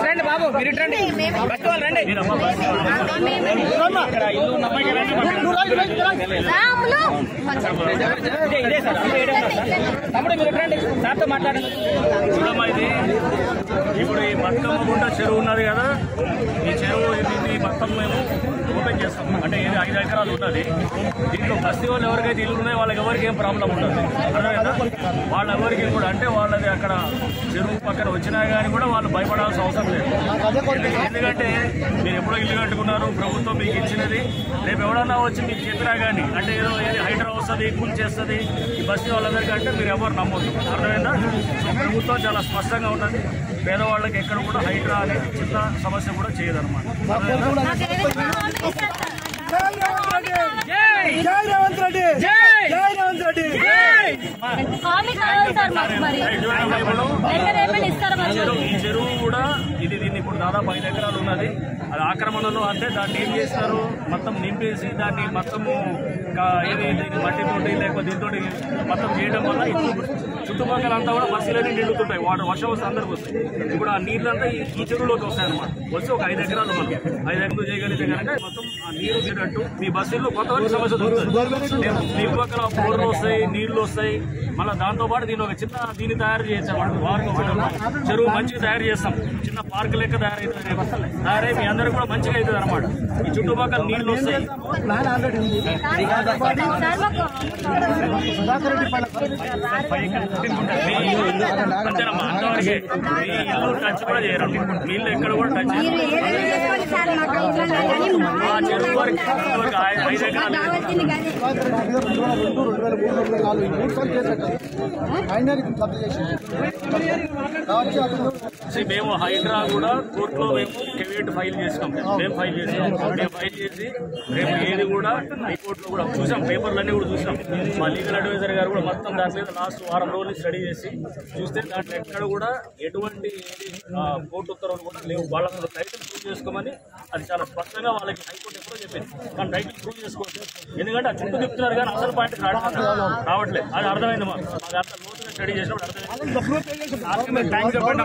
రండి బాబు, మీరు రండి, బస్సు వాళ్ళు రండి. తమ్ముడు మీరు రండి, సార్తో మాట్లాడండి. చూడమ్మా, ఇది ఇప్పుడు ఈ బతుకమ్మ గుంట చెరువు ఉన్నది కదా, ఈ చెరువు దీన్ని మొత్తం మేము ఓపెన్ చేస్తాం. అంటే ఇది 5 ఎకరాలు ఉన్నది. దీంట్లో బస్తీ వాళ్ళు ఎవరికైతే ఇల్లు ఉన్నాయో వాళ్ళకి ఎవరికి ఏం ప్రాబ్లం ఉండదు. అర్థమైందా? వాళ్ళ ఎవరికి కూడా అంటే వాళ్ళది అక్కడ చెరువు పక్కన వచ్చినా కానీ కూడా వాళ్ళు భయపడాల్సిన అవసరం లేదు. ఎందుకంటే మీరు ఎప్పుడో ఇల్లు కట్టుకున్నారు, ప్రభుత్వం మీకు ఇచ్చినది. రేపు ఎవడన్నా వచ్చి మీకు చెప్పినా కానీ అంటే ఏదో హైడ్రా వస్తుంది, కూల్ చేస్తుంది ఈ బస్తీ వాళ్ళందరికీ అంటే మీరు ఎవరు నమ్మొద్దు. అర్థమైందా? సో ప్రభుత్వం చాలా స్పష్టంగా ఉన్నది. పేదవాళ్ళకి ఎక్కడ కూడా హైడ్రా అనేది చిన్న సమస్య కూడా చేయదన్నమాట. ఈ చెరువు కూడా దీన్ని ఇప్పుడు దాదాపు 5 ఎకరాలు ఉన్నది. అది ఆక్రమణలో అంటే దాన్ని ఏం చేస్తారు, మొత్తం నింపేసి దాన్ని మొత్తము మట్టితోటి లేకపోతే దీంతో మొత్తం చేయడం వల్ల చుట్టుపక్కల అంతా కూడా మసీలన్నీ నిండుతుంటాయి. వాటర్ వర్షం వస్తే అందరికి వస్తాయి. ఇప్పుడు ఆ నీళ్ళంతా ఈ చెరువులోకి వస్తాయన్నమాట. వచ్చి ఒక 5 ఎకరాలు మనం 5 ఎకరాలు చేయగలిగితే కనుక మొత్తం ఆ నీరు వచ్చేటట్టు మీ బస్సుల్లో కొంతవరకు సమస్య దొరుకుతుంది. మీ పక్కన బోర్లు వస్తాయి, నీళ్లు వస్తాయి. మళ్ళీ దాంతోపాటు దీన్ని ఒక చిన్న దీన్ని తయారు చేయొచ్చు అన్నమాట. చెరువు మంచిగా తయారు చేస్తాం, చిన్న పార్క్ లెక్క తయారై మీ అందరికి కూడా మంచిగా అవుతుంది అనమాట. ఈ చుట్టుపక్కల నీళ్లు వస్తాయి. అంతవరకే మీ ఇల్లు టచ్ కూడా చేయరు, నీళ్ళు ఎక్కడ కూడా టచ్ ఆ చెరువు వరకు 5 ఎకరాలు. మేము హైడ్రా కూడా కోర్టులో మేము కెవియేట్ ఫైల్ చేసినాం. మేము ఫైల్ చేసి రేపు ఏది కూడా హైకోర్టులో కూడా చూసాం, పేపర్లన్నీ కూడా చూసాం. మా లీగల్ అడ్వైజర్ గారు కూడా మొత్తం దాని మీద లాస్ట్ వారం రోజులు స్టడీ చేసి చూస్తే దాంట్లో ఎక్కడ కూడా ఎటువంటి కోర్టు ఉత్తర్వులు కూడా లేవు. వాళ్ళకు టైటిల్ ప్రూవ్ చేసుకోమని అది చాలా స్పష్టంగా వాళ్ళకి హైకోర్టు ఎప్పుడో చెప్పింది. కానీ టైటిల్ ప్రూవ్ చేసుకోవచ్చు, ఎందుకంటే ఆ చుట్టూ తిప్పుతున్నారు కానీ అసలు పాయింట్ రావట్లేదు. అది అర్థమైంది. మాకు అంత లోతుగా స్టడీ చేసినప్పుడు అర్థమైంది. థ్యాంక్స్ చెప్పండి.